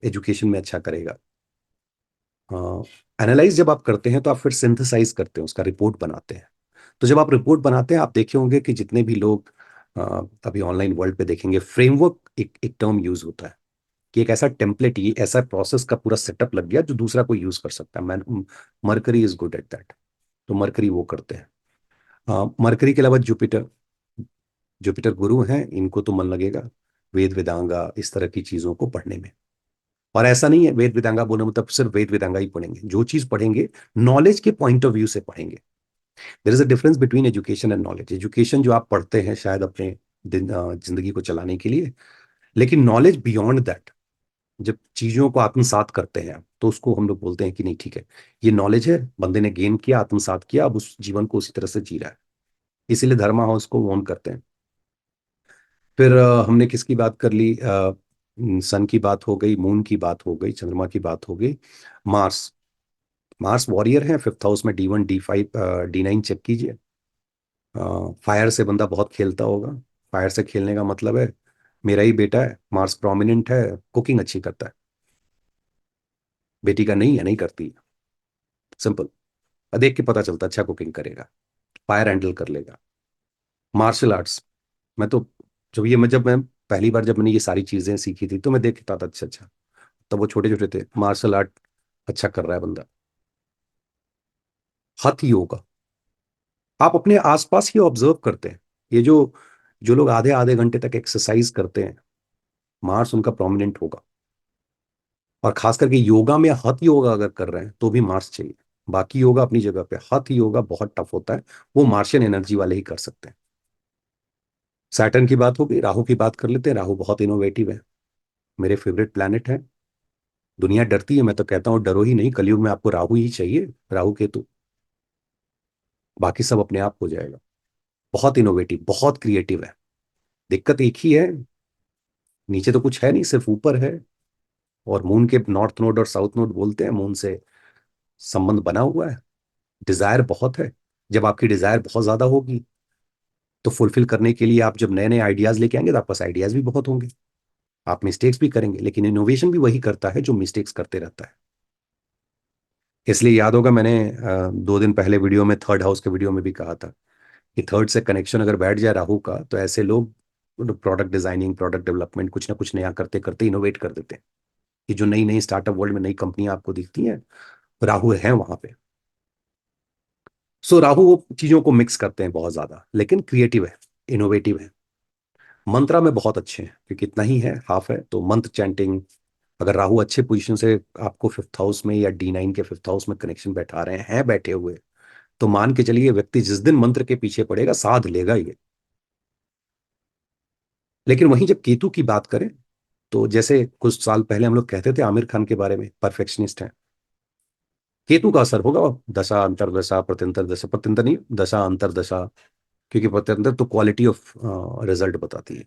एजुकेशन में अच्छा करेगा। एनालाइज जब आप करते हैं, तो आप फिर सिंथेसाइज करते हैं, उसका रिपोर्ट बनाते हैं। तो जब आप रिपोर्ट बनाते हैं, आप देखे होंगे कि जितने भी लोग अ, अभी ऑनलाइन वर्ल्ड पे देखेंगे, फ्रेमवर्क एक टर्म यूज होता है, कि एक ऐसा टेम्पलेट, ये ऐसा प्रोसेस का पूरा सेटअप लग गया जो दूसरा कोई यूज कर सकता है। मैं mercury is good at that. तो मरकरी वो करते हैं। मरकरी के अलावा जुपिटर, जुपिटर गुरु हैं, इनको तो मन लगेगा वेद वेदांगा इस तरह की चीजों को पढ़ने में। और ऐसा नहीं है वेद वेदांगा बोलने मतलब सिर्फ वेद वेदांगा ही पढ़ेंगे, जो चीज पढ़ेंगे नॉलेज के पॉइंट ऑफ व्यू से पढ़ेंगे। There is a difference between education and knowledge. Education जो आप पढ़ते हैं शायद अपने जिंदगी को चलाने के लिए, लेकिन नॉलेज बियॉन्ड दैट, जब चीजों को आत्मसात करते हैं, तो उसको हम लोग बोलते हैं कि नहीं ठीक है, ये नॉलेज है, बंदे ने गेन किया, आत्मसात किया, अब उस जीवन को उसी तरह से जी रहा है। इसीलिए धर्मा हाउस को ओन करते हैं। फिर हमने किसकी बात कर ली, सन की बात हो गई, मून की बात हो गई, चंद्रमा की बात हो गई। मार्स, मार्स वॉरियर है फिफ्थ हाउस में, D1 D5 D9 चेक कीजिए। फायर से बंदा बहुत खेलता होगा। फायर से खेलने का मतलब है, मेरा ही बेटा है, मार्स प्रोमिनेंट है, कुकिंग अच्छी करता है, बेटी का नहीं है, नहीं करती, सिंपल। देख के पता चलता अच्छा कुकिंग करेगा, फायर हैंडल कर लेगा। मार्शल आर्ट्स, मैं तो जब मैं पहली बार जब मैंने ये सारी चीजें सीखी थी तो मैं देखता था, अच्छा अच्छा। तब वो छोटे छोटे थे, मार्शल आर्ट अच्छा कर रहा है बंदा। हठ योगा, आप अपने आसपास ही ऑब्जर्व करते हैं, ये जो जो लोग आधे आधे घंटे तक एक्सरसाइज करते हैं, मार्स उनका प्रोमिनेंट होगा। और खास करके योगा में हठ योगा अगर कर रहे हैं तो भी मार्स चाहिए। बाकी योगा अपनी जगह पे, हठ योगा बहुत टफ होता है, वो मार्शियन एनर्जी वाले ही कर सकते हैं। सैटर्न की बात होगी, राहु की बात कर लेते हैं। राहु बहुत इनोवेटिव है, मेरे फेवरेट प्लैनेट है। दुनिया डरती है, मैं तो कहता हूँ डरो ही नहीं, कलयुग में आपको राहु ही चाहिए, राहु केतु, बाकी सब अपने आप हो जाएगा। बहुत इनोवेटिव, बहुत क्रिएटिव है। दिक्कत एक ही है, नीचे तो कुछ है नहीं, सिर्फ ऊपर है। और मून के नॉर्थ नोड और साउथ नोड बोलते हैं, मून से संबंध बना हुआ है। डिजायर बहुत है, जब आपकी डिजायर बहुत ज्यादा होगी तो फुलफिल करने के लिए आप जब नए नए आइडियाज लेके आएंगे तो आपके पास आइडियाज भी बहुत होंगे। आप मिस्टेक्स भी करेंगे, लेकिन इनोवेशन भी वही करता है जो मिस्टेक्स करते रहता है। इसलिए याद होगा मैंने 2 दिन पहले वीडियो में, थर्ड हाउस के वीडियो में भी कहा था कि थर्ड से कनेक्शन अगर बैठ जाए राहु का, तो ऐसे लोग प्रोडक्ट डिजाइनिंग, प्रोडक्ट डेवलपमेंट, कुछ ना कुछ नया करते करते इनोवेट कर देते हैं। ये जो नई नई स्टार्टअप वर्ल्ड में नई कंपनियां आपको दिखती हैं, राहु है वहां पे। सो राहु वो चीजों को मिक्स करते हैं बहुत ज्यादा, लेकिन क्रिएटिव है, इनोवेटिव है। मंत्रा में बहुत अच्छे हैं, क्योंकि इतना ही है, हाफ है तो मंत्र चैंटिंग। अगर राहु अच्छे पोजीशन से आपको फिफ्थ हाउस में या D9 के फिफ्थ हाउस में कनेक्शन बैठा रहे हैं बैठे हुए, तो मान के चलिए व्यक्ति जिस दिन मंत्र के पीछे पड़ेगा साध लेगा ये। लेकिन वहीं जब केतु की बात करें, तो जैसे कुछ साल पहले हम लोग कहते थे आमिर खान के बारे में, परफेक्शनिस्ट है, केतु का असर होगा। दशा अंतरदशा प्रत्यंतर दशा, प्रत्यंतर नहीं, दशा अंतरदशा, क्योंकि प्रत्यंतर तो क्वालिटी ऑफ रिजल्ट बताती है।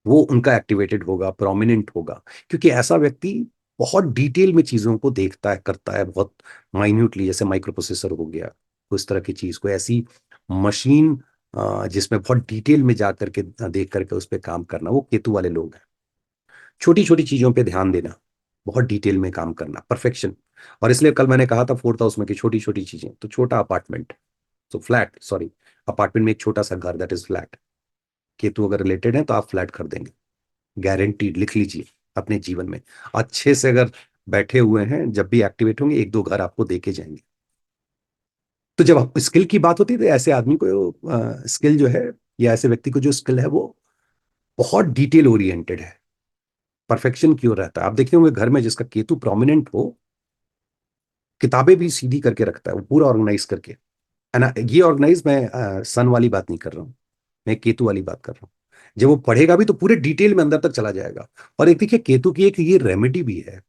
वो उनका एक्टिवेटेड होगा, प्रोमिनेंट होगा, क्योंकि ऐसा व्यक्ति बहुत डिटेल में चीजों को देखता है, करता है बहुत माइन्यूटली। जैसे माइक्रो प्रोसेसर हो गया, उस तरह की चीज को, ऐसी मशीन जिसमें बहुत डिटेल में जा करके देख करके उस पर काम करना, वो केतु वाले लोग हैं। छोटी छोटी चीजों पे ध्यान देना, बहुत डिटेल में काम करना, परफेक्शन। और इसलिए कल मैंने कहा था फोर्थ हाउस में कि छोटी छोटी चीजें, तो छोटा अपार्टमेंट, तो फ्लैट, सॉरी, अपार्टमेंट में एक छोटा सा घर, दैट इज फ्लैट। केतु अगर रिलेटेड है तो आप फ्लैट कर देंगे, गारंटीड, लिख लीजिए अपने जीवन में। अच्छे से अगर बैठे हुए हैं, जब भी एक्टिवेट होंगे एक दो घर आपको देके जाएंगे। तो जब स्किल की बात होती है, तो ऐसे आदमी को स्किल जो है, या ऐसे व्यक्ति को जो स्किल है, वो बहुत डिटेल ओरिएंटेड है। परफेक्शन क्यों रहता है, आप देखते होंगे घर में जिसका केतु प्रोमिनेंट हो, किताबें भी सीधी करके रखता है वो, पूरा ऑर्गेनाइज करके है ना। ये ऑर्गेनाइज मैं सन वाली बात नहीं कर रहा हूँ, मैं केतु वाली बात कर रहा हूँ। जब वो पढ़ेगा भी तो पूरे डिटेल में अंदर तक चला जाएगा। और एक देखिए, केतु की एक ये रेमेडी भी है।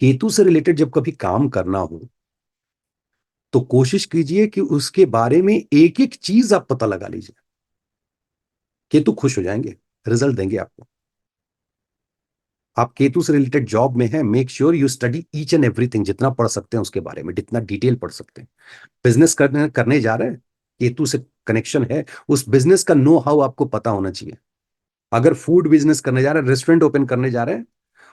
केतु से रिलेटेड जब कभी काम करना हो, तो कोशिश कीजिए कि उसके बारे में एक एक चीज आप पता लगा लीजिए। केतु खुश हो जाएंगे, रिजल्ट देंगे आपको। आप केतु से रिलेटेड जॉब में है, make sure you study each and everything, जितना पढ़ सकते हैं उसके बारे में, जितना डिटेल पढ़ सकते हैं। बिजनेस करने करने जा रहे हैं, केतु से कनेक्शन है, उस बिजनेस का नो हाउ आपको पता होना चाहिए। अगर फूड बिजनेस करने जा रहे हैं, रेस्टोरेंट ओपन करने जा रहे हैं,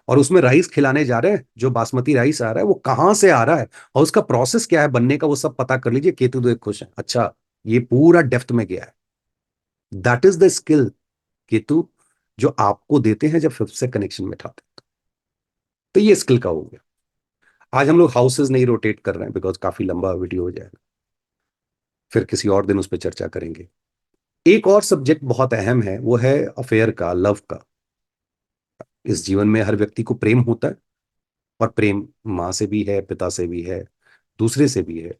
और उसमें राइस खिलाने जा रहे हैं, जो बासमती राइस आ रहा है वो कहाँ से आ रहा है और उसका प्रोसेस क्या है बनने का, वो सब पता कर लीजिए। केतु देव खुश है, अच्छा ये पूरा डेप्थ में गया है। That is the skill Ketu जो आपको देते हैं जब फिफ्थ से कनेक्शन में उठाते हैं। तो ये स्किल का हो गया। आज हम लोग हाउसेज नहीं रोटेट कर रहे हैं, बिकॉज काफी लंबा वीडियो हो जाएगा, फिर किसी और दिन उस पर चर्चा करेंगे। एक और सब्जेक्ट बहुत अहम है, वो है अफेयर का, लव का। इस जीवन में हर व्यक्ति को प्रेम होता है, और प्रेम माँ से भी है, पिता से भी है, दूसरे से भी है,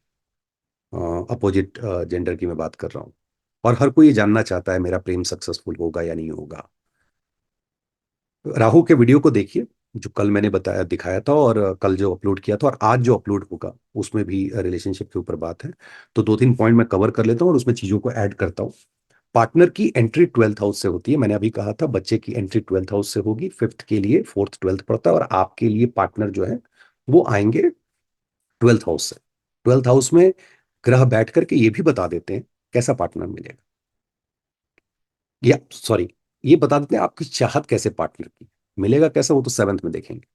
अपोजिट जेंडर की मैं बात कर रहा हूँ। और हर कोई ये जानना चाहता है मेरा प्रेम सक्सेसफुल होगा या नहीं होगा। राहु के वीडियो को देखिए, जो कल मैंने बताया, दिखाया था, और कल जो अपलोड किया था, और आज जो अपलोड होगा उसमें भी रिलेशनशिप के ऊपर बात है। तो 2-3 पॉइंट मैं कवर कर लेता हूँ और उसमें चीजों को ऐड करता हूँ। पार्टनर की एंट्री ट्वेल्थ हाउस से होती है, मैंने अभी कहा था, बच्चे की एंट्री ट्वेल्थ हाउस से होगी, फिफ्थ के लिए फोर्थ ट्वेल्थ पड़ता है, और आपके लिए पार्टनर जो है वो आएंगे ट्वेल्थ हाउस से। ट्वेल्थ हाउस में ग्रह बैठ करके ये भी बता देते हैं कैसा पार्टनर मिलेगा, या सॉरी, ये बता देते हैं आपकी चाहत कैसे पार्टनर की मिलेगा, कैसा, वो तो सेवंथ में देखेंगे।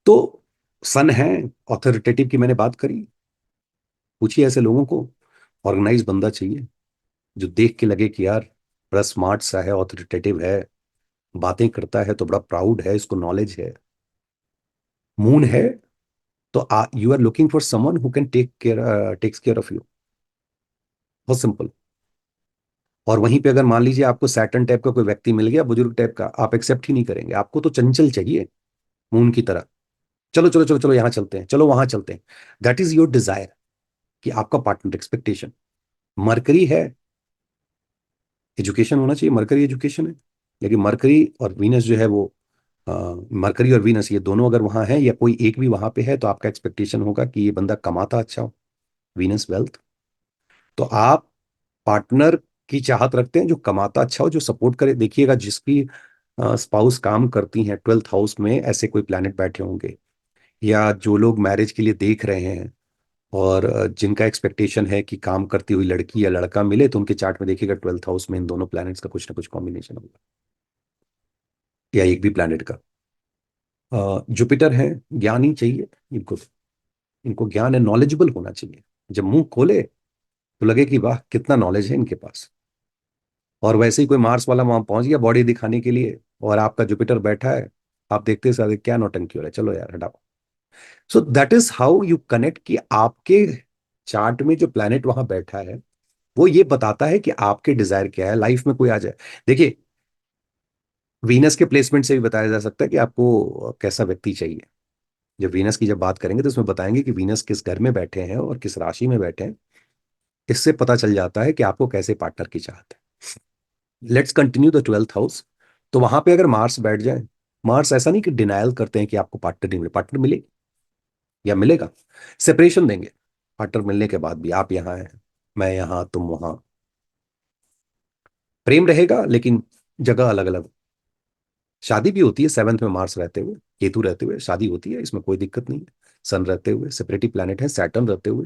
तो सन है, ऑथोरिटेटिव की मैंने बात करी, पूछिए ऐसे लोगों को, ऑर्गेनाइज बंदा चाहिए, जो देख के लगे कि यार बड़ा स्मार्ट सा है, ऑथोरिटेटिव है, बातें करता है तो बड़ा प्राउड है, इसको नॉलेज है। मून है तो you are looking for someone who can takes care of you. बहुत सिंपल। और वहीं पे अगर मान लीजिए आपको सैटर्न टाइप का कोई व्यक्ति मिल गया, बुजुर्ग टाइप का, आप एक्सेप्ट ही नहीं करेंगे। आपको तो चंचल चाहिए, मून की तरह। चलो चलो चलो चलो, यहां चलते हैं, चलो वहां चलते हैं। दैट इज योर डिजायर कि आपका पार्टनर एक्सपेक्टेशन। मरकरी है, एजुकेशन होना चाहिए, मरकरी एजुकेशन है। लेकिन मरकरी और वीनस जो है वो मरकरी और वीनस ये दोनों अगर वहां है या कोई एक भी वहां पे है, तो आपका एक्सपेक्टेशन होगा कि ये बंदा कमाता अच्छा हो, वीनस वेल्थ। तो आप पार्टनर की चाहत रखते हैं जो कमाता अच्छा हो, जो सपोर्ट करे। देखिएगा जिसकी स्पाउस काम करती हैं 12th हाउस में, ऐसे कोई प्लैनेट बैठे होंगे, या जो लोग मैरिज के लिए देख रहे हैं और जिनका एक्सपेक्टेशन है कि काम करती हुई लड़की या लड़का मिले, तो उनके चार्ट में देखिएगा 12th हाउस में इन दोनों प्लैनेट्स का कुछ ना कुछ कॉम्बिनेशन होगा, या एक भी प्लैनेट का। जुपिटर है, ज्ञान ही चाहिए इनको। इनको ज्ञान है, नॉलेजेबल होना चाहिए। जब मुंह खोले तो लगे कि वाह कितना नॉलेज है इनके पास। और वैसे ही कोई मार्स वाला वहां पहुंच गया बॉडी दिखाने के लिए, और आपका जुपिटर बैठा है, आप देखते हैं सारे क्या नौटंकी हो रहा है, चलो यार हटाओ। So that is how you connect कि आपके चार्ट में जो प्लैनेट वहां बैठा है वो ये बताता है कि आपके डिजायर क्या है लाइफ में। कोई आ जाए, देखिए वीनस के प्लेसमेंट से भी बताया जा सकता है कि आपको कैसा व्यक्ति चाहिए। जब वीनस की जब बात करेंगे तो उसमें बताएंगे कि वीनस किस घर में बैठे हैं और किस राशि में बैठे हैं। इससे पता चल जाता है कि आपको कैसे पार्टनर की चाहत है। Let's continue the 12th house. तो वहां पे अगर मार्स बैठ जाए, मार्स ऐसा नहीं कि डिनायल करते हैं कि आपको पार्टनर नहीं मिले, पार्टनर मिले या मिलेगा। सेपरेशन देंगे पार्टनर मिलने के बाद भी, आप यहाँ हैं, मैं यहाँ, तुम वहां। प्रेम रहेगा लेकिन जगह अलग अलग। शादी भी होती है 7th में मार्स रहते हुए, केतु रहते हुए शादी होती है, इसमें कोई दिक्कत नहीं है। सन रहते हुए, सेपरेटिव प्लैनेट है, सैटर्न रहते हुए।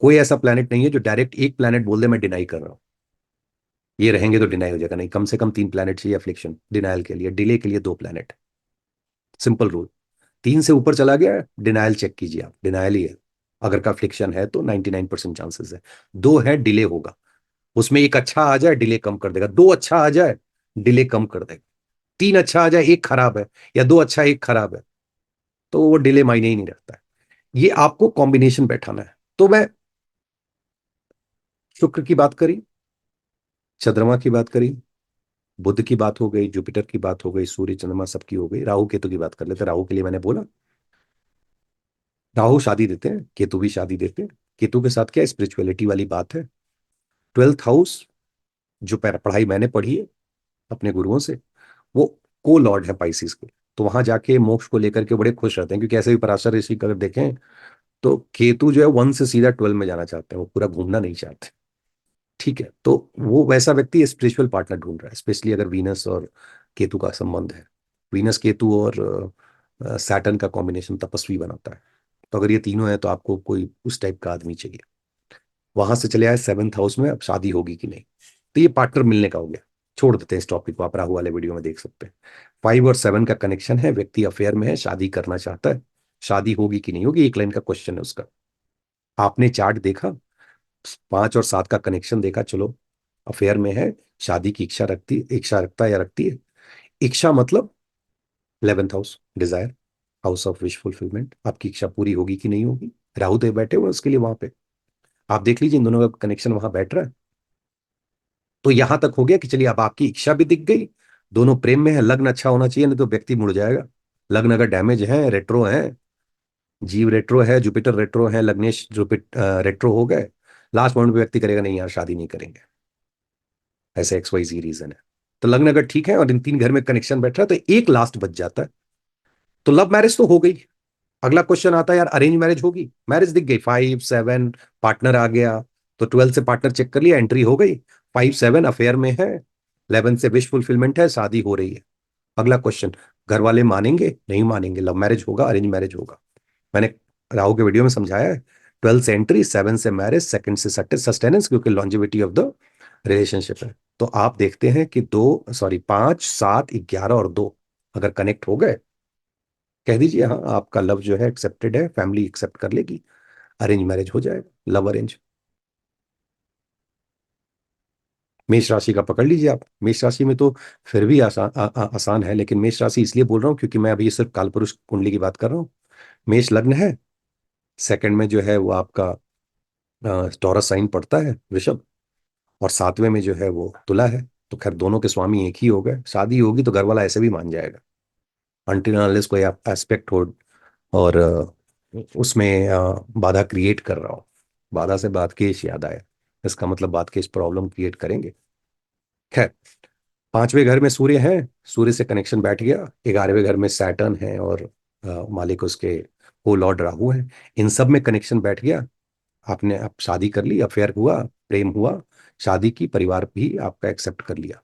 कोई ऐसा प्लैनेट नहीं है जो डायरेक्ट एक प्लैनेट बोल दे मैं डिनाई कर रहा हूँ, ये रहेंगे तो डिनाई हो जाएगा। नहीं, कम से कम 3 प्लैनेट चाहिए अफ्लिक्शन डिनाइल के लिए, डिले के लिए 2 प्लैनेट। Simple rule. 3 से ऊपर चला गया, डिनाइल चेक कीजिए, आप डिनाइल ही है। अगर का फ्लिक्शन है तो 99% चांसेस है। 2 है, डिले होगा। उसमें एक अच्छा आ जाए, डिले कम कर देगा। 2 अच्छा आ जाए, डिले कम कर देगा। 3 अच्छा आ जाए, एक खराब है, या 2 अच्छा एक खराब है, तो वो डिले मायने ही नहीं रखता है। ये आपको कॉम्बिनेशन बैठाना है। तो मैं शुक्र की बात करी, चंद्रमा की बात करी, बुध की बात हो गई, जुपिटर की बात हो गई, सूर्य चंद्रमा सबकी हो गई। राहु केतु की बात कर लेते हैं। राहु के लिए मैंने बोला राहु शादी देते हैं, केतु भी शादी देते हैं। केतु के साथ क्या स्पिरिचुअलिटी वाली बात है। 12th हाउस जो पढ़ाई मैंने पढ़ी है अपने गुरुओं से, वो को लॉर्ड है पाइसिस के। तो वहां जाके मोक्ष को लेकर के बड़े खुश रहते हैं, क्योंकि ऐसे भी पराशर ऋषि अगर देखें तो केतु जो है 1 से सीधा 12 में जाना चाहते हैं, वो पूरा घूमना नहीं चाहते। ठीक है, तो वो वैसा व्यक्ति स्पिरिचुअल पार्टनर ढूंढ रहा है, स्पेशली अगर वीनस और केतु का संबंध है। वीनस केतु और सैटर्न का कॉम्बिनेशन तपस्वी बनाता है। तो अगर ये तीनों है तो आपको कोई उस टाइप का आदमी चाहिए। वहां से चले आए 7th हाउस में, अब शादी होगी कि नहीं। तो ये पार्टनर मिलने का हो गया। छोड़ देते हैं इस टॉपिक को, आप राहु वाले वीडियो में देख सकते हैं। 5 और 7 का कनेक्शन है, व्यक्ति अफेयर में है, शादी करना चाहता है। शादी होगी कि नहीं होगी, एक लाइन का क्वेश्चन है उसका। आपने चार्ट देखा, 5 और 7 का कनेक्शन देखा, चलो अफेयर में है, शादी की इच्छा रखता है या रखती है। इच्छा मतलब 11th house, desire, house of wish fulfilment. आपकी इच्छा पूरी होगी कि नहीं होगी, राहु देव बैठे हुए हैं उसके लिए वहां पे। आप देख लीजिए इन दोनों का कनेक्शन वहां बैठ रहा है। तो यहां तक हो गया कि चलिए अब आपकी इच्छा भी दिख गई, दोनों प्रेम में है। लग्न अच्छा होना चाहिए, नहीं तो व्यक्ति मुड़ जाएगा। लग्न अगर डैमेज है, रेट्रो है, जीव रेट्रो है, जुपिटर रेट्रो है, लग्नेश जुपिटर रेट्रो हो गए, लास्ट मोमेंट पे व्यक्ति करेगा नहीं यार शादी नहीं करेंगे, ऐसे XYZ रीजन है। तो लग्न अगर ठीक है और इन 3 घर में कनेक्शन बैठ रहा है तो एक लास्ट बच जाता है। तो लव मैरिज तो हो गई। अगला क्वेश्चन आता है यार अरेंज मैरिज होगी। मैरिज दिख गई, 5 7 पार्टनर आ गया। तो 12 से पार्टनर चेक कर लिया, एंट्री हो गई। 5 7 अफेयर में है, 11 से विश फुलफिलमेंट है, शादी हो रही है। अगला क्वेश्चन, घर वाले मानेंगे नहीं मानेंगे, लव मैरिज होगा अरेंज मैरिज होगा। मैंने राहु के वीडियो में समझाया है। 12 से एंट्री, 7 से मैरिज, सेकंड से सस्टेनेंस, क्योंकि लॉन्जिविटी ऑफ द रिलेशनशिप है। तो आप देखते हैं कि 5 7 11 और 2 अगर कनेक्ट हो गए, कह दीजिए हाँ आपका लव जो है एक्सेप्टेड है, फैमिली एक्सेप्ट कर लेगी, अरेंज मैरिज हो जाएगा, लव अरेंज। मेष राशि का पकड़ लीजिए आप। मेष राशि में तो फिर भी आसान है, लेकिन मेष राशि इसलिए बोल रहा हूँ क्योंकि मैं अभी सिर्फ कालपुरुष कुंडली की बात कर रहा हूँ। मेष लग्न है, सेकंड में जो है वो आपका टॉरस साइन पड़ता है, वृषभ, और सातवें में जो है वो तुला है। तो खैर दोनों के स्वामी एक ही हो गए, शादी होगी तो घर वाला ऐसे भी मान जाएगा, अनटिल अनलेस कोई एस्पेक्ट हो और उसमें बाधा क्रिएट कर रहा हो। बाधा से बात केश याद आया, इसका मतलब बात केश प्रॉब्लम क्रिएट करेंगे। खैर, पांचवें घर में सूर्य है, सूर्य से कनेक्शन बैठ गया। 11वें घर में सैटर्न है और मालिक उसके को लॉर्ड राहु है। इन सब में कनेक्शन बैठ गया। आपने अब शादी कर ली, अफेयर हुआ, प्रेम हुआ, शादी की, परिवार भी आपका एक्सेप्ट कर लिया।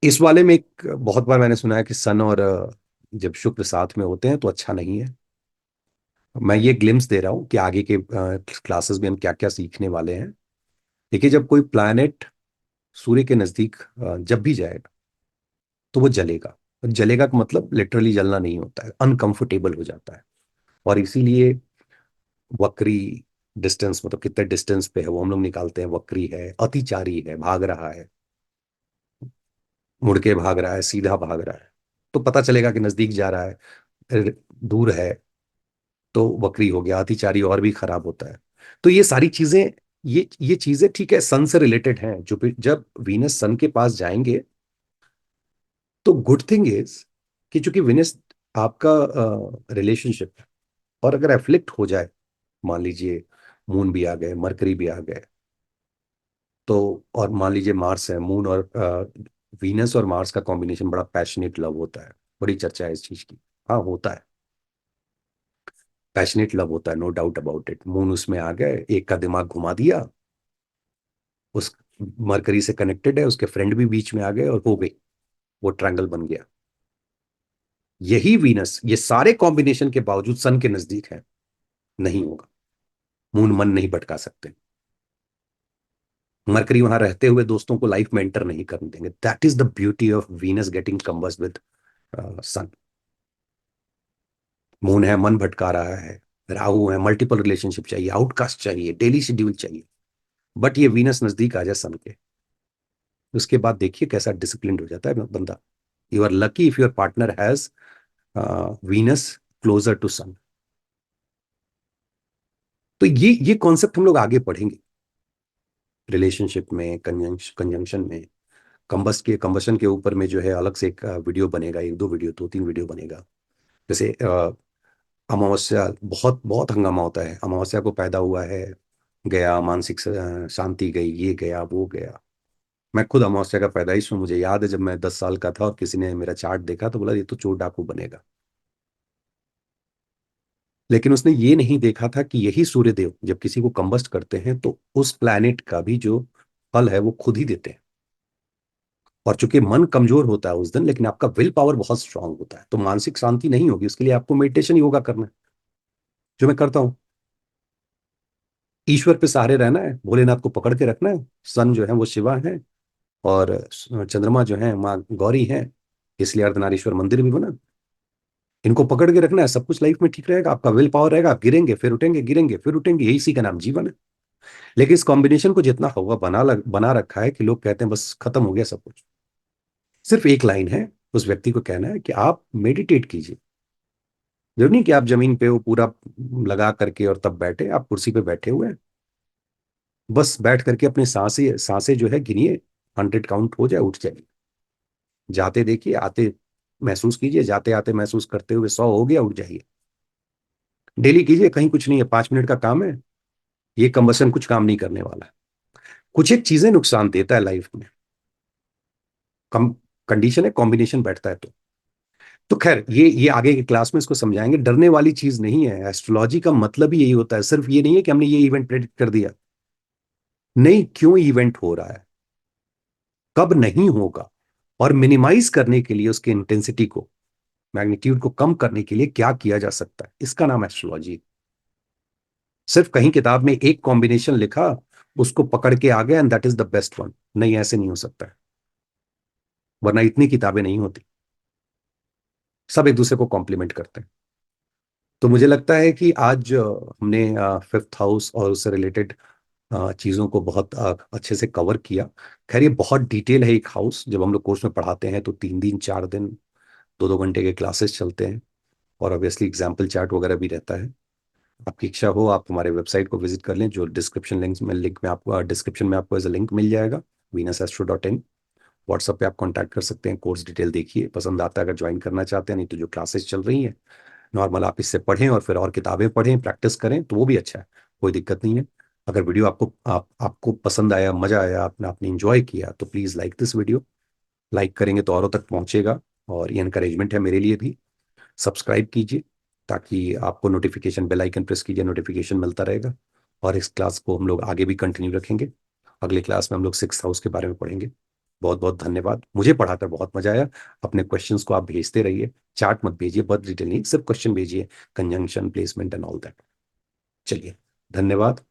इस वाले में एक बहुत बार मैंने सुना है कि सन और जब शुक्र साथ में होते हैं तो अच्छा नहीं है। मैं ये ग्लिम्स दे रहा हूँ कि आगे के क्लासेस में हम क्या क्या सीखने वाले हैं। देखिए, जब कोई प्लैनेट सूर्य के नजदीक जब भी जाएगा तो वो जलेगा। जलेगा का मतलब लिटरली जलना नहीं होता है, अनकंफर्टेबल हो जाता है। और इसीलिए वक्री डिस्टेंस, मतलब कितने डिस्टेंस पे है वो हम लोग निकालते हैं। वक्री है, अतिचारी है, भाग रहा है, मुड़ के भाग रहा है, सीधा भाग रहा है, तो पता चलेगा कि नजदीक जा रहा है। फिर दूर है तो वक्री हो गया, अतिचारी और भी खराब होता है। तो ये सारी चीजें, ये चीजें ठीक है सन से रिलेटेड हैं। जो जब वीनस सन के पास जाएंगे तो गुड थिंग इज कि चूंकि वीनस आपका रिलेशनशिप है, और अगर एफ्लिक्ट हो जाए, मान लीजिए मून भी आ गए, मरकरी भी आ गए, तो और मान लीजिए मार्स है, मून और वीनस और मार्स का कॉम्बिनेशन बड़ा पैशनेट लव होता है। बड़ी चर्चा है इस चीज की। हाँ, होता है, पैशनेट लव होता है, no doubt about it. Moon उसमें आ गए, एक का दिमाग घुमा दिया, उस मरकरी से कनेक्टेड है, उसके फ्रेंड भी बीच में आ गए और हो गई, वो ट्रायंगल बन गया। यही वीनस ये सारे कॉम्बिनेशन के बावजूद सन के नजदीक है, नहीं होगा। मून मन नहीं भटका सकते। मरकरी वहां रहते हुए दोस्तों को लाइफ में एंटर नहीं करने देंगे। That is the beauty of Venus getting combust with sun. Moon है, मन भटका रहा है। राहु है, मल्टीपल रिलेशनशिप चाहिए, आउटकास्ट चाहिए, डेली शेड्यूल चाहिए। बट ये वीनस नजदीक आ जाए सन के, उसके बाद देखिए कैसा डिसिप्लिन हो जाता है बंदा। You are lucky if your partner has Venus closer to sun. तो ये कॉन्सेप्ट हम लोग आगे पढ़ेंगे रिलेशनशिप में, कंजंक्शन में। कंबशन के ऊपर में जो है अलग से एक वीडियो बनेगा, एक दो वीडियो, दो तीन वीडियो बनेगा। जैसे अमावस्या, बहुत बहुत हंगामा होता है। अमावस्या को पैदा हुआ है, गया, मानसिक शांति गई, ये गया वो गया। मैं खुद अमावस्या का पैदाइश हूँ। मुझे याद है जब मैं 10 साल का था और किसी ने मेरा चार्ट देखा तो बोला ये तो चोर डाकू बनेगा। लेकिन उसने ये नहीं देखा था कि यही सूर्यदेव जब किसी को कंबस्ट करते हैं तो उस प्लैनेट का भी जो फल है वो खुद ही देते हैं। और चूंकि मन कमजोर होता है उस दिन, लेकिन आपका विल पावर बहुत स्ट्रांग होता है, तो मानसिक शांति नहीं होगी। उसके लिए आपको मेडिटेशन, योगा करना है, जो मैं करता हूँ। ईश्वर पे सहारे रहना है, भोलेनाथ को पकड़ के रखना है। सन जो है वो शिवा है, और चंद्रमा जो है माँ गौरी है, इसलिए अर्धनारीश्वर मंदिर भी बना। इनको पकड़ के रखना है, सब कुछ लाइफ में ठीक रहेगा। आपका विल पावर रहेगा, आप गिरेंगे फिर उठेंगे, गिरेंगे फिर उठेंगे, यही इसी का नाम जीवन है। लेकिन इस कॉम्बिनेशन को जितना हवा बना रखा है कि लोग कहते हैं बस खत्म हो गया सब कुछ। सिर्फ एक लाइन है, उस व्यक्ति को कहना है कि आप मेडिटेट कीजिए। जरूरी नहीं कि आप जमीन पे हो पूरा लगा करके और तब बैठे, आप कुर्सी पे बैठे हुए हैं, बस बैठ करके अपनी सांसें सांसें जो है गिनिए। 100 काउंट हो जाए, उठ जाइए। जाते देखिए, आते महसूस कीजिए, जाते आते महसूस करते हुए 100 हो गया, उठ जाइए। डेली कीजिए, कहीं कुछ नहीं है, 5 मिनट का काम है। ये कंबसन कुछ काम नहीं करने वाला है। कुछ एक चीजें नुकसान देता है लाइफ में, कम कंडीशन है, कॉम्बिनेशन बैठता है तो खैर ये आगे के क्लास में इसको समझाएंगे। डरने वाली चीज नहीं है। एस्ट्रोलॉजी का मतलब ही यही होता है। सिर्फ ये नहीं है कि हमने ये इवेंट प्रेडिक्ट कर दिया, नहीं, क्यों इवेंट हो रहा है, कब नहीं होगा, और मिनिमाइज करने के लिए उसके इंटेंसिटी को, मैग्नीट्यूड को कम करने के लिए क्या किया जा सकता है, इसका नाम एस्ट्रोलॉजी। सिर्फ कहीं किताब में एक कॉम्बिनेशन लिखा, उसको पकड़ के आ गया and that is the best one, नहीं, ऐसे नहीं हो सकता है। वरना इतनी किताबें नहीं होती, सब एक दूसरे को कॉम्प्लीमेंट करते हैं। तो मुझे लगता है कि आज हमने फिफ्थ हाउस और उससे रिलेटेड चीज़ों को बहुत अच्छे से कवर किया। खैर ये बहुत डिटेल है एक हाउस, जब हम लोग कोर्स में पढ़ाते हैं तो 3 दिन 4 दिन 2-2 घंटे के क्लासेस चलते हैं, और ऑब्वियसली एग्जाम्पल चार्ट वगैरह भी रहता है। आपकी इच्छा हो आप हमारे वेबसाइट को विजिट कर लें, जो लिंक में आपको डिस्क्रिप्शन में आपको एज अ लिंक मिल जाएगा, venusastro.in। व्हाट्सएप पे आप कांटेक्ट कर सकते हैं, कोर्स डिटेल देखिए, पसंद आता है अगर ज्वाइन करना चाहते हैं, नहीं तो जो क्लासेस चल रही हैं नॉर्मल आप इससे पढ़ें और फिर और किताबें पढ़ें, प्रैक्टिस करें, तो वो भी अच्छा है, कोई दिक्कत नहीं है। अगर वीडियो आपको पसंद आया, मजा आया, आपने इंजॉय किया, तो please like this video. Like करेंगे तो औरों तक पहुंचेगा, और ये इनकरेजमेंट है मेरे लिए भी। सब्सक्राइब कीजिए ताकि आपको नोटिफिकेशन, बेल आइकन प्रेस कीजिए, नोटिफिकेशन मिलता रहेगा। और इस क्लास को हम लोग आगे भी कंटिन्यू रखेंगे। अगले क्लास में हम लोग 6th हाउस के बारे में पढ़ेंगे। बहुत बहुत धन्यवाद, मुझे पढ़ाकर बहुत मजा आया। अपने क्वेश्चंस को आप भेजते रहिए, चार्ट मत भेजिए, बहुत डिटेल नहीं, सिर्फ क्वेश्चन भेजिए, conjunction, placement and all that. चलिए, धन्यवाद।